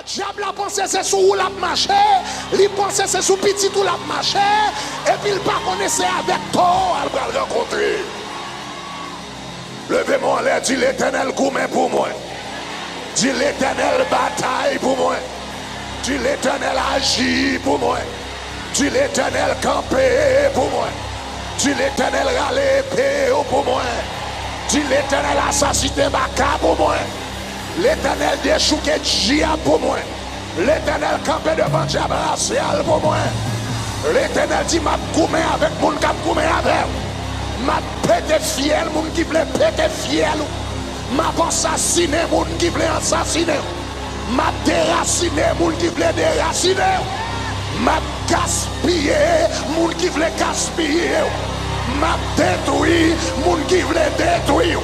diable a pensé c'est sous où l'a marché, il pensait c'est sous petit où l'a marché, et puis il pas connaissait avec toi, elle va le rencontrer. Levez-moi en l'air, dit l'Éternel goumen pour moi. Dit l'Éternel bataille pour moi. Dit l'Éternel agit pour moi. Dit l'Éternel campé pour moi. Dit l'Éternel râler pour moi. Dit l'Éternel assassiné Baka pour moi. L'Éternel déchouqué Gia pour moi. L'Éternel campé devant diable racial pour moi. L'Éternel dit m'a goumé avec mon cap goumé avec. M'a pété fiel moun qui voulait péter fiel. M'a assassiné moun qui voulait assassiner. M'a déraciné moun qui voulait déraciner. M'a gaspillé moun qui voulait gaspiller. M'a détruit moun qui voulait détruire.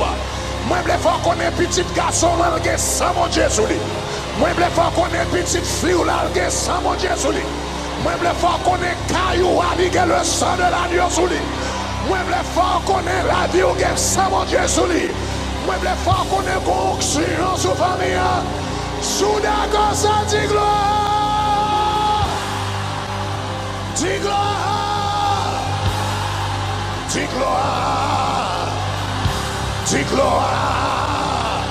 Moi je veux qu'on ait petit garçon là sans mon Dieu sur lui. Moi je veux qu'on ait petite fille là sans mon Dieu sur lui. Moi je veux qu'on ait caillou avec le sang de l'agneau sur lui. Moi je veux qu'on ait la vie sans mon Dieu sur lui. Moi je veux qu'on ait connexion sur famille. Sous d'accord ça dit gloire. Dis gloire. Dis gloire. Dis gloire.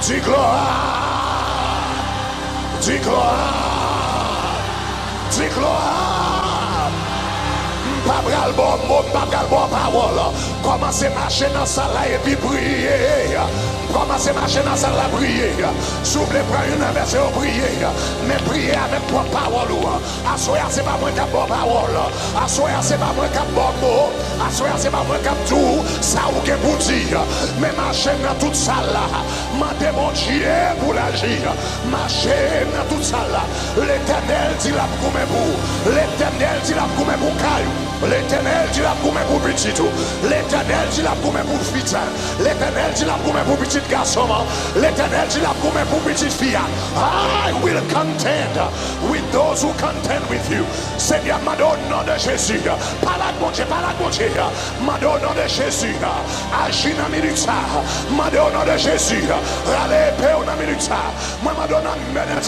Dis gloire. Dis gloire. Dis gloire. Pas bral bon mot, pas bral bon parole. Commencez à marcher dans ça là et puis prier. Commencez à marcher dans ça là prier. Si vous voulez prendre une verset au prier, mais prier avec trois paroles. Assoya c'est pas moi qui a bonne parole. Assoya c'est pas moi qui a bon mot. Assoya c'est pas moi qui a tout. Ça ou que pour dire. Mais marcher dans toute ça là. Mandez mon Dieu pour l'agir. Marcher dans toute ça là. L'Éternel dit la goumen pour. L'Éternel dit la goumen pour caillou. L'Éternel dit la goumen pour petit tout. L'Éternel dit la goumen pour fille. L'Éternel dit la goumen pour petit garçon. L'Éternel dit la goumen pour petite fille. I will contend with those who contend with you. Seigneur, madame au nom de Jésus. Parade mon Dieu, parade mon Dieu. Madame au nom de Jésus. Agis dans la minute. Madame au nom de Jésus. Râlez paix au nom de minute. Moi, madame au nom de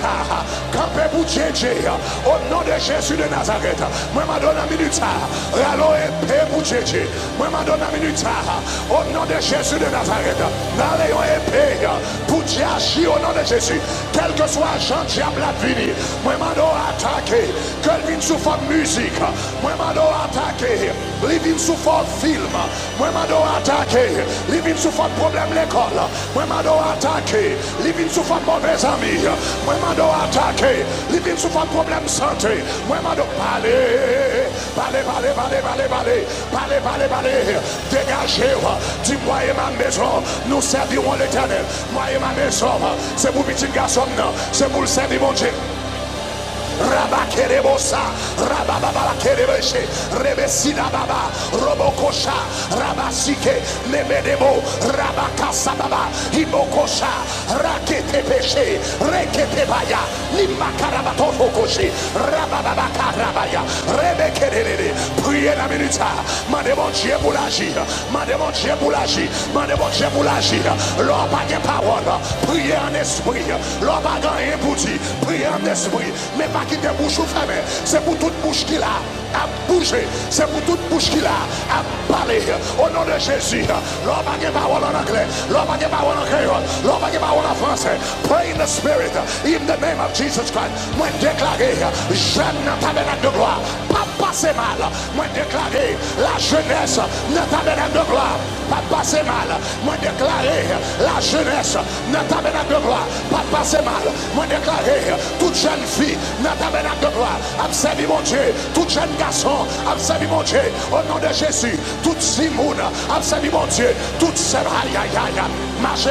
campez pour Jésus. Au nom de Jésus de Nazareth. Moi, madame au nom de minute. Râlez paix pour Jésus. Moi, madame au nom de minute. Au nom de Jésus de Nazareth. Râlez épée pour Dieu au nom de Jésus. Quel que soit Jean diable à venir. Moi, madame attaquer. Que il vienne sous forme musique. Moi, madame attaquer. Il vienne sous forme film. Moi, madame attaquer. Il vienne sous forme problème l'école. Moi, madame attaquer. Il vienne sous forme mauvais amis. Moi, madame attaquer. Il vienne sous forme problème santé. Moi, madame parler. Parlez. Dégagez-vous. Dis-moi et ma maison. Nous servirons l'Éternel. Moi et ma maison. C'est pour petit garçon. C'est pour le servir mon Dieu. Rabakerebosa, Rababakerebeshe, Rebesina Baba, Robokosha, Rabasike, Nemedebo, Rabakasa Baba, Ibokosha, Rakete Peshe, Rekete Baya, Limakarabato Fokoshi, Rababakarabaya, Rebekerele, priez la minute, Mandementier pour l'agir, Mandementier pour l'agir, Mandementier pour l'agir, l'homme pas de parole, priez en esprit, l'homme pas de pour dire, priez en esprit, mais pas qui te bouche fermée, c'est pour toute bouche qui a à bouger, c'est pour toute bouche qui a à parler au nom de Jésus. L'homme pas de parole en anglais, l'homme pas de parole en créole, l'homme pas de parole en français. Pray in the spirit, in the name of Jesus Christ. Moi déclarer, jeune dans tabernacle de gloire, pas passer mal. Moi déclarer, la jeunesse dans tabernacle de gloire, pas passer mal. Moi déclarer, la jeunesse dans tabernacle de gloire, pas passer mal. Moi déclarer, toute jeune fille dans tabernacle de gloire, observez mon Dieu, toute jeune garçon, observez mon Dieu, au nom de Jésus, toute Simone, observez mon Dieu, toute sœur, aïe, marchez,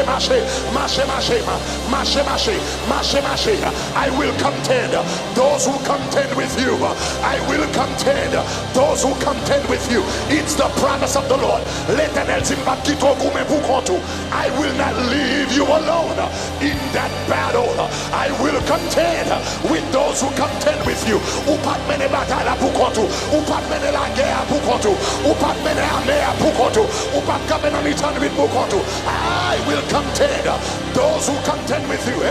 I will contend those who contend with you. I will contend those who contend with you. It's the promise of the Lord. L'Éternel dit pas quitter au goumen pour compte. I will not leave you alone in that battle. I will contend with those who contend with you. Ou pas mener bataille pour compte. Ou pas mener la guerre pour compte. Ou pas mener armée pour compte. Ou pas camper dans l'éternité pour compte. I will contend those who contend with you.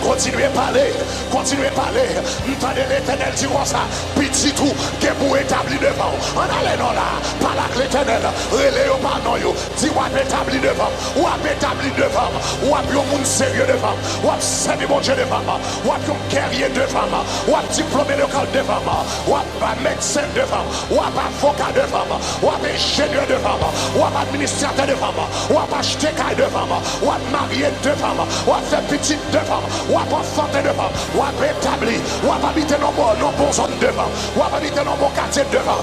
Continuez à parler. Continuez à parler. Entendez l'Éternel dire comme ça. Petit tout, qui est pour établir devant. En allant là, par la l'Éternel. Relève par nous. Dis ou établir devant. Ou établir devant. Ou un monde sérieux devant. Ou servir mon Dieu devant. Ou un guerrier devant. Ou un diplômé local devant. Ou un médecin devant. Ou un avocat devant. Ou un ingénieur devant. Ou un administrateur devant. Ou un acheteur devant. Ou un marié devant. Ou un fait petit devant. Ou un enfant devant. Ou un établi. Ou un habiter dans bon zone devant. Ou un habiter dans bon quartier devant.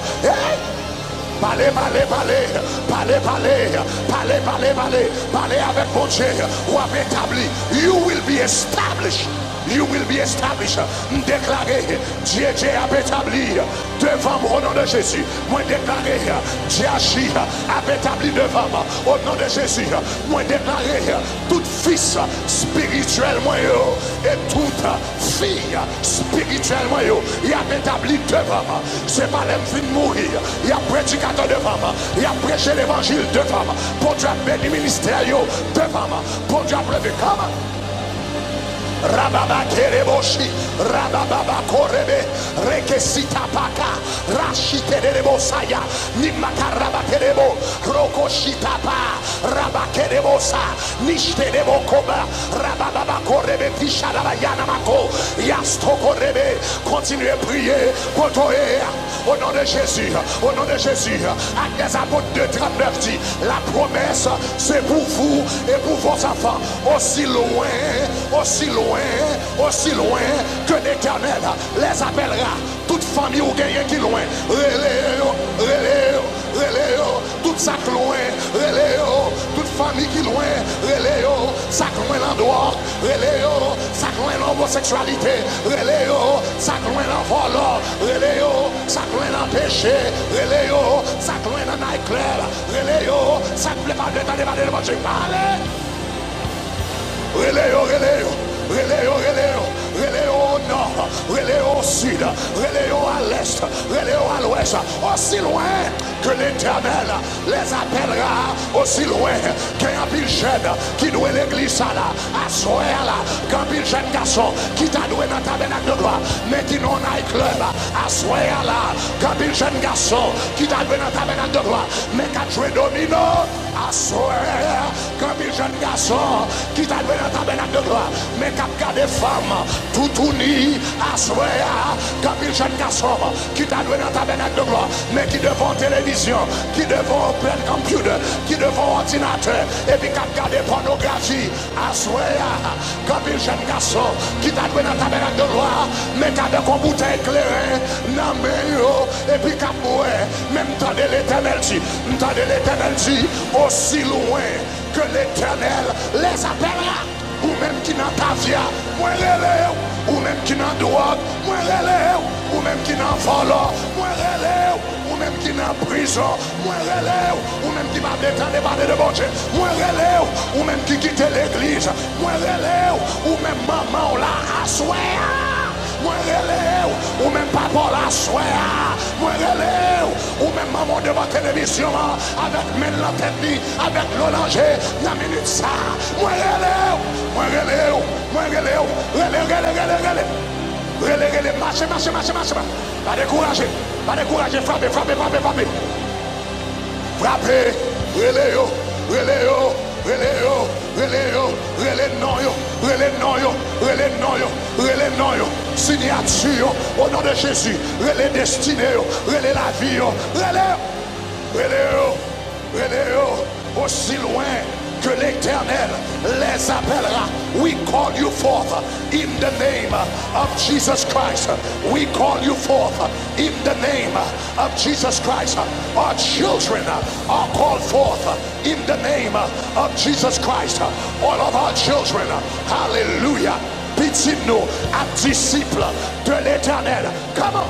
Parlez, parlez, parlez, parlez, parlez, parlez, parlez, parlez, parlez avec mon Dieu. Ou à établi. You will be established. You will be established. Déclaré, Dieu a établi devant moi au nom de Jésus. Moi déclaré, Dieu a établi devant moi au nom de Jésus. Moi déclaré, tout fils spirituel moi et toute fille spirituelle moi il a établi devant moi. C'est pas l'homme fin de mourir. Il y a prédicateur devant moi. Il a prêché l'évangile devant moi. Pour Dieu a béni ministère devant moi. Pour Dieu a prévu comment. Rababa kereboshi, rababa korebe, rekesita paka, rashite derebo saya, nimaka rabakerebo, rokoshita pa, rabakerebosa, nishte debo koba, rababa korebe, pisharaba yanamako, yasto korebe. Continuez à prier pour toi. Au nom de Jésus, au nom de Jésus, Agnès apôtre 2:39 dit, la promesse c'est pour vous et pour vos enfants, aussi loin, aussi loin, aussi loin que l'Éternel les appellera. Toute famille ou gagnant qui loin, reléo, reléo, reléo, toute sac loin, reléo, toute famille qui loin, reléo, sac loin l'endroit, reléo, sac loin l'homosexualité, reléo, sac loin l'envol, reléo, sac loin l'empêché, reléo, sac loin dans la claire, reléo, sac plaît pas de temps de manger, allez, reléo, reléo. Reléo, reléo, reléo au nord, reléo au sud, reléo à l'est, reléo à l'ouest, aussi loin que l'Éternel les appellera, aussi loin qu'un pile jeune qui doit l'église là, à soir là, qu'un pile jeune garçon qui t'a doué dans ta tabernacle de gloire, mais qui n'en a club, à soir là, qu'un pile jeune garçon qui t'a doué dans ta tabernacle de gloire, mais qui a joué domino, à soir, qu'un pile jeune garçon qui t'a doué dans ta tabernacle de gloire, mais qui des femmes tout unies à soir, quand il jeune garçon qui t'a donné dans ta tabernacle de gloire, mais qui devant télévision, qui devant plein computer, qui devant ordinateur, et puis qui a regardé pornographie à soir, quand il jeune garçon qui t'a donné dans ta tabernacle de gloire, mais qui a des bouteilles éclairées, non mais et puis qui a moué, même temps de l'Éternel dit, aussi loin que l'Éternel les appellera. Ou même qui n'a pas vie, moi relève, ou même qui n'a drogue, moi relève, ou même qui n'a vol, moi relève, ou même qui n'a prison, moi relève, ou même qui va détendre et parler de bon Dieu, moi relève, ou même qui quitte l'église, moi relève, ou même maman là à soir. Moi relève, ou même papa la soir, moi relève, ou même maman devant la télévision, avec même la tête, avec l'olanger, la minute ça, moi relève, moi relève, moi relève, relève, relève, relève, marchez, marchez, marchez, marchez, pas décourager, frappez, frappez, frappez, frappez, frappez, relève, relève, relève, relève, relève, non, relève, non, relève, non, relève, non, signature au nom de Jésus, relève destiné, relève la vie, relève, relève, relève, aussi loin que l'Éternel les appellera. We call you forth in the name of Jesus Christ. We call you forth in the name of Jesus Christ. Our children are called forth in the name of Jesus Christ. All of our children, hallelujah. Petit nous, disciples de l'Éternel. Come on.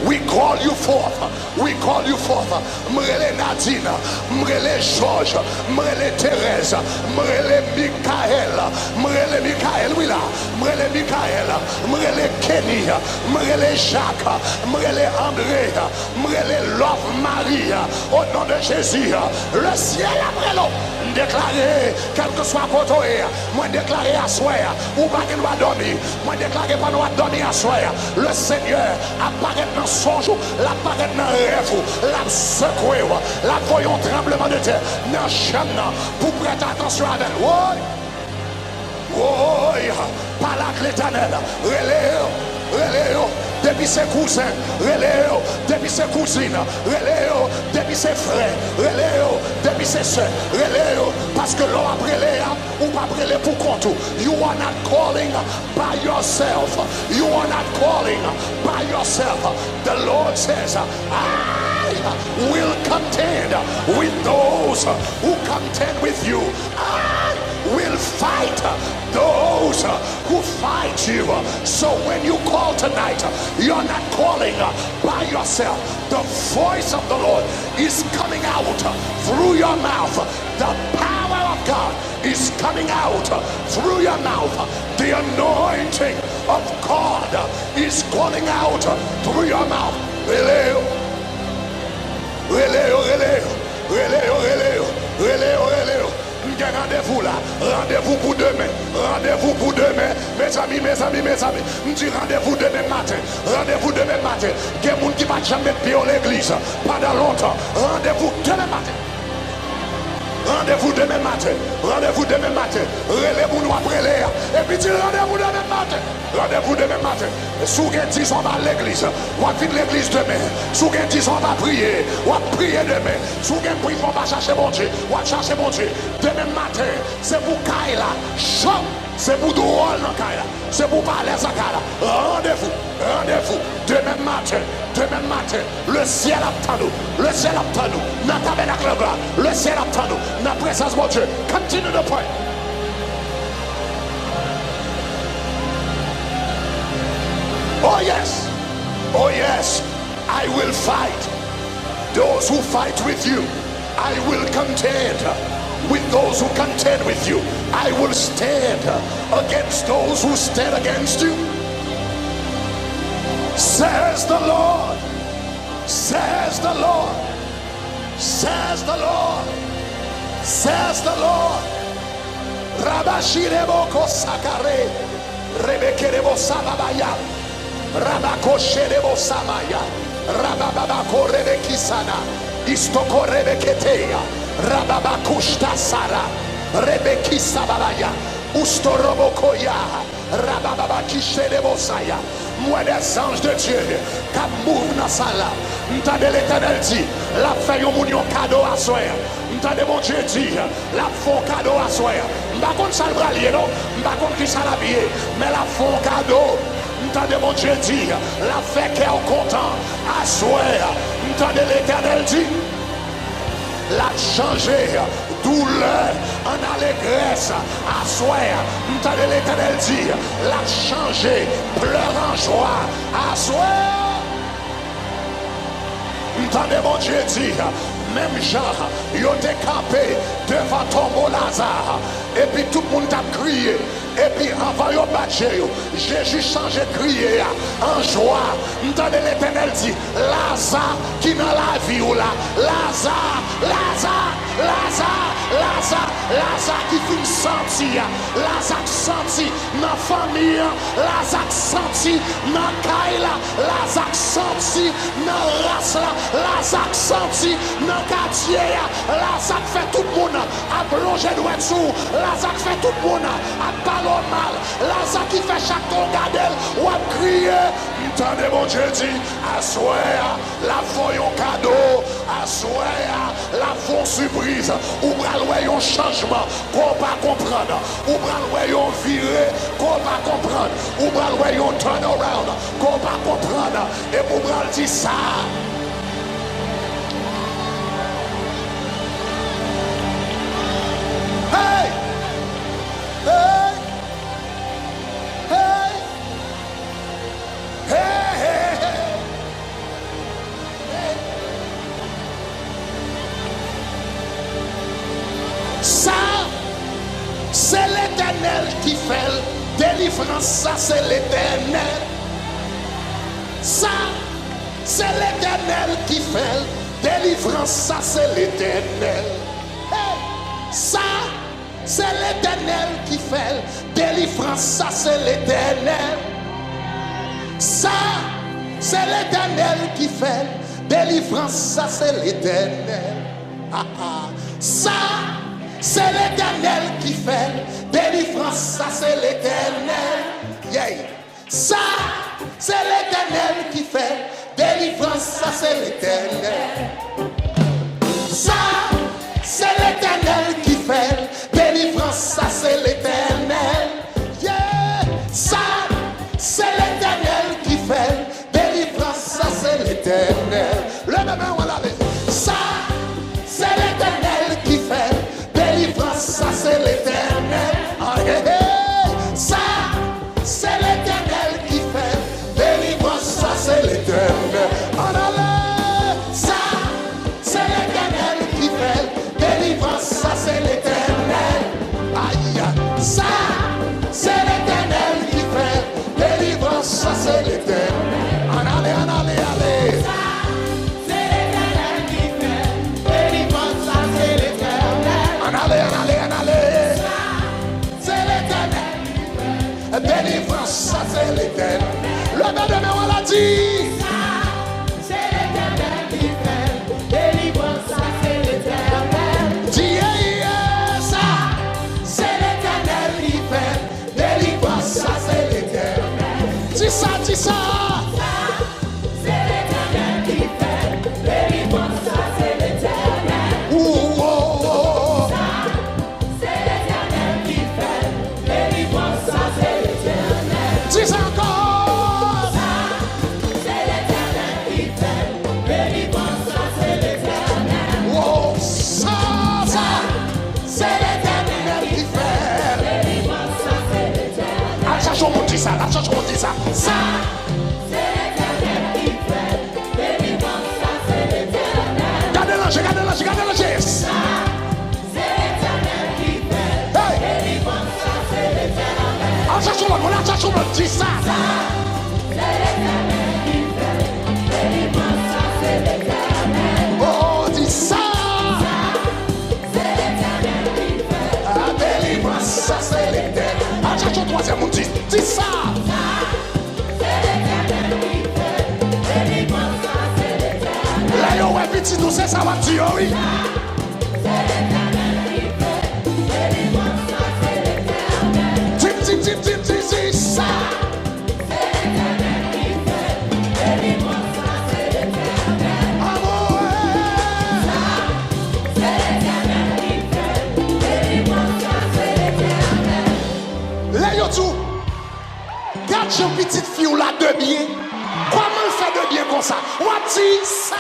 We call you forth. We call you forth. Mrele Nadine, Mrele Georges, Mrele Thérèse, Mrele Michael, oui là, Mrele Michael, Mrele Kenny, Mrele Jacques, Mrele André, Mrele Love Marie. Au nom de Jésus, le ciel après l'eau déclaré, quel que soit côté, moi déclaré à soi, ou pas qu'il doit dormir, moi déclaré pas nous dormir à soi. Le Seigneur apparaît dans son jour, l'apparaît dans le rêve, la secoué, la voyons tremblement de terre, dans le champ, pour prêter attention à elle. Oui, par la Letènel, relève, depuis ses cousins, relève, depuis ses cousines, relève, depuis ses frères, relève, depuis ses soeurs, relève, parce que l'on a brûlé ou pas brûlé pour compte. You are not calling by yourself. You are not calling by yourself. The Lord says, I will contend with those who contend with you. I will fight those who fight you. So when you call tonight, you're not calling by yourself. The voice of the Lord is coming out through your mouth. The power of God is coming out through your mouth. The anointing of God is calling out through your mouth. Rendez-vous là, rendez-vous pour demain, rendez-vous pour demain, mes amis, me dis rendez-vous demain matin, rendez-vous demain matin, il y a des gens qui ne vont jamais mettre pied à l'église, pendant longtemps, rendez-vous demain matin. Rendez-vous demain matin, rendez-vous demain matin, relève-nous après l'air, et puis dis rendez-vous demain matin, rendez-vous demain matin. Si vous avez 10 ans, on va à l'église, on va venir l'église demain. Si vous avez 10 ans, on va prier, on va prier demain. Si vous avez prié, on va chercher mon Dieu, on va chercher mon Dieu. Demain matin, c'est pour Kaila, chant, c'est pour drôle dans Kaila, c'est pour parler à Kaila. Rendez-vous, rendez-vous, demain matin, le ciel attend nous, le ciel attend nous, dans le tabernacle là, le ciel attend nous, dans la présence de mon Dieu. Continue de prier. Oh yes, I will fight those who fight with you. I will contend with those who contend with you. I will stand against those who stand against you. Says the Lord, says the Lord, says the Lord, says the Lord. Rabashirebo kosakare, rebekerebo sababaya, rabakosherebo samaya, rabababako rebekisana, istoko rebeketeya, rababakushta sara, rebekisababaya, ustorobokoya, rabababakisherebo saya. Moi des anges de Dieu qui mouvent dans ça là. M'tendez l'Éternel dit, la fait yon moun yon cadeau à soi. M'tendez mon Dieu dit, la font cadeau à soi. M'pa contre ça le bralier non, m'pa contre qui ça l'habiller, mais la font cadeau. M'tendez mon Dieu dit, la fait cœur content à soi. M'tendez l'Éternel dit, la changer douleur en allégresse à soi. M'tendez l'Éternel dit, la changer pleurs en joie à soi. M'tendez mon Dieu dit, même genre, ils ont campé devant tombeau Lazare, et puis tout le monde a crié, et puis avant de battre, Jésus changé de crier en joie. M'tendez l'Éternel dit, Lazare qui dans la vie ou là, Lazare, Lazare, Lazare, Lazare, Lazare qui fait sentir, Lazare senti dans la famille, Lazare senti dans Kaila, Lazare senti dans la race, Lazare senti dans le quartier, Lazare fait tout le monde à plonger droit dessous, Lazare fait tout le monde à parler mal, Lazare qui fait chaque tour gadel ou à crier. Entendez mon Dieu dit, à soi, la voyons cadeau, à soi, la font surprise, ou bral un changement qu'on va comprendre, ou bral un viré qu'on va comprendre, ou bral un turn around qu'on va comprendre, et pour bral dit ça. Hey! Hey! Hey! Hey! Hey! Hey! Ça, c'est l'Éternel qui fait délivrance, ça c'est l'Éternel. Ça, c'est l'Éternel qui fait délivrance, ça c'est l'Éternel. Hey! Ça, c'est l'Éternel qui fait. Délivrance, ça c'est l'Éternel. Ça, c'est l'Éternel qui fait. Délivrance, ça c'est l'Éternel. Ça, c'est l'Éternel qui fait. Délivrance, ça c'est l'Éternel. Yeah. Ça, c'est l'Éternel qui fait. Délivrance, ça c'est l'Éternel. Ça, c'est l'Éternel qui fait. Délivrance, ça c'est l'Éternel. Yeah. Ça, c'est l'Éternel qui fait. Délivrance, ça c'est l'Éternel. Le même on l'a dit. Ça, c'est l'Éternel qui fait. Délivrance, ça c'est l'Éternel. Ça, c'est l'Éternel qui fait. Délivrance, ça c'est l'Éternel. Ça, c'est l'Éternel qui fait. Délivrance, ça c'est l'Éternel. Aïe. Ça, c'est l'Éternel qui fait. Délivrance, ça c'est l'Éternel. Allez. Délivrance, ça c'est l'Éternel. Le bébé, on l'a dit. C'est l'Éternel qui fait. Délivrance, ça c'est l'Éternel. Dis ça. C'est l'Éternel qui fait. Délivrance, ça c'est l'Éternel. Dis ça. C'est l'Éternel qui fait. Délivrance, ça c'est l'Éternel. C'est l'Éternel qui fait. Délivrance, ça c'est l'Éternel. Dis ça encore. C'est l'Éternel qui fait. Délivrance, ça c'est l'Éternel. Oh, ça. C'est l'Éternel qui fait. Délivrance, ça c'est l'Éternel. Ah, cherche on dit ça. Ça. C'est l'Éternel qui fait. Délivrance, ça c'est l'Éternel. Gardez l'ange. C'est l'Éternel qui fait. Hey. Délivrance, ça c'est l'Éternel. Ah, cherche on dit ça. C'est l'Éternel qui fait. Délivrance, ça c'est l'Éternel. Oh, dis ça. C'est l'Éternel qui fait. Ah, délivrance, ça c'est l'Éternel. Ah, cherche au troisième, on dit ça. C'est l'Éternel qui fait. Délivrance, ça c'est l'Éternel. Là, yo, ouais, petit tout ça va dire, oui. C'est l'Éternel qui fait. Délivrance, ça c'est l'Éternel. Dis ça. C'est l'Éternel qui fait. Délivrance, ça c'est l'Éternel. Amour. C'est l'Éternel qui fait. Délivrance, ça c'est l'Éternel. Là, yo, tout. Garde une petite fille là de bien. Comment elle fait de bien comme ça? What dit ça?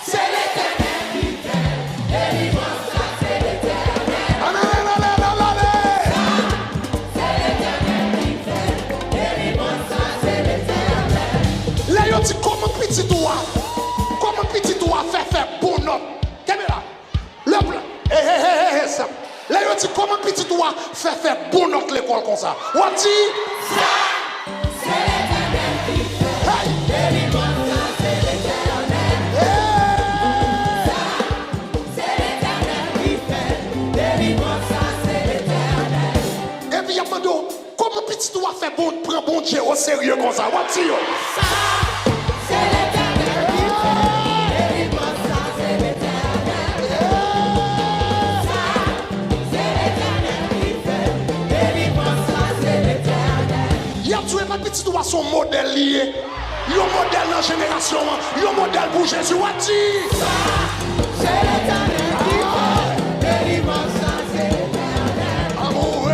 C'est l'Éternel qui fait. Délivrance, ça c'est l'Éternel. Allez. C'est l'Éternel qui fait. Délivrance, ça c'est l'Éternel. Là, yo, dit comment petit doigt faire bon note. Caméra. Le blanc. Ça. Là, yo, dit comment petit doigt faire bon note l'école comme ça. What dit? C'est l'Éternel qui fait. Hey. Délivrance, ça c'est l'Éternel. Hey. C'est l'Éternel qui fait. Délivrance, ça c'est l'Éternel. Et puis, y'a demandé, comment petit doigt faire prend bon Dieu au sérieux comme ça? What dit? C'est l'Éternel qui fait. Délivrance, ça c'est l'Éternel. C'est l'Éternel qui fait. Délivrance, ça c'est l'Éternel. Y'a tué ma petit doigt son modèle lié. Yon modèle dans la génération. Yon modèle pour Jésus. What dit? C'est l'Éternel qui fait. Délivrance, ça c'est l'Éternel. Amour.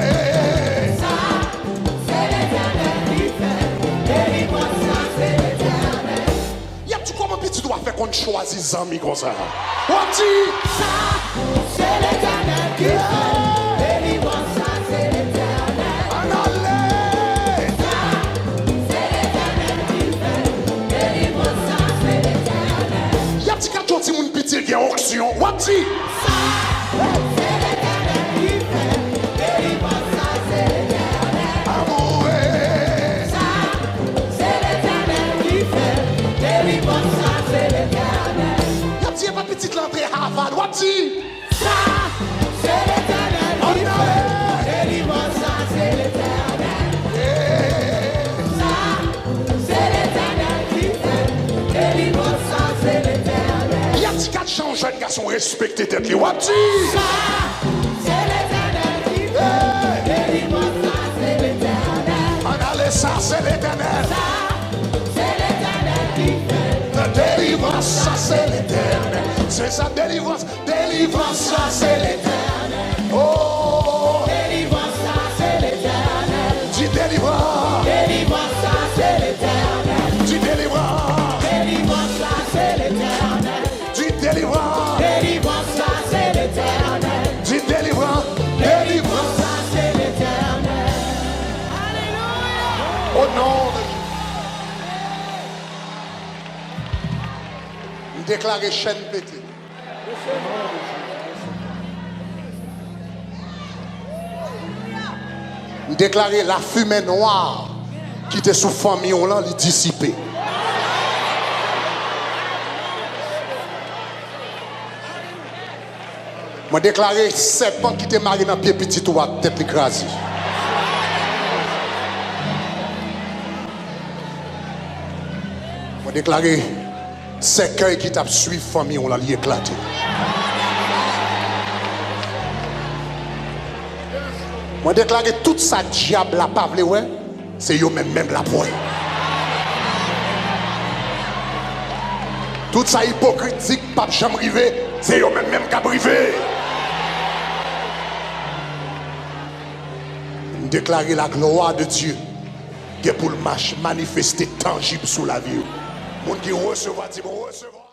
C'est l'Éternel qui fait. Délivrance, ça c'est l'Éternel. Y'a tu comment petit doigt faire qu'on choisit zami comme ça? What dit? C'est l'Éternel qui fait. Délivrance, ça c'est l'Éternel. Allez. C'est l'Éternel qui fait. Délivrance, ça c'est l'Éternel. Y'a petit quand tu mon petit qui est en auction. What dit? C'est l'Éternel qui fait. Délivrance, ça c'est l'Éternel. Amour. C'est l'Éternel qui fait. Délivrance, ça c'est l'Éternel. Y'a petit ma petite l'entrée Harvard. What dit? C'est respecter tête li. Wap di. C'est l'Éternel qui fait. Délivrance, ça c'est l'Éternel. En allez, ça c'est l'Éternel. C'est l'Éternel qui fait. La délivrance, ça c'est l'Éternel. C'est ça, délivrance. Délivrance, ça c'est l'Éternel. Oh. Délivrance, ça c'est l'Éternel. Dis délivrance. Délivrance, ça c'est l'Éternel. Dis délivrance. Délivrance, ça c'est l'Éternel. Dis délivrance. Délivrance, ça c'est l'Éternel. Dis délivrance. Délivrance, ça c'est l'Éternel. Alléluia. Au nom de Jésus. Déclarer chaîne pétée. Déclarer la fumée noire qui était sous famille, on l'a dissipée. Moi déclarer serpent qui était marié dans pied petit ou à tête écrasée. Moi déclarer cercueil qui t'a suivi famille, on l'a éclaté. Moi déclarer toute sa diable la pas ouais, c'est yo même la pointe. Toute sa hypocritique pas jamais rivé, c'est yo même qu'a privé. Déclarer la gloire de Dieu qui est pour le manifester tangible sous la vie. Moun qui recevra, dit bon recevoir.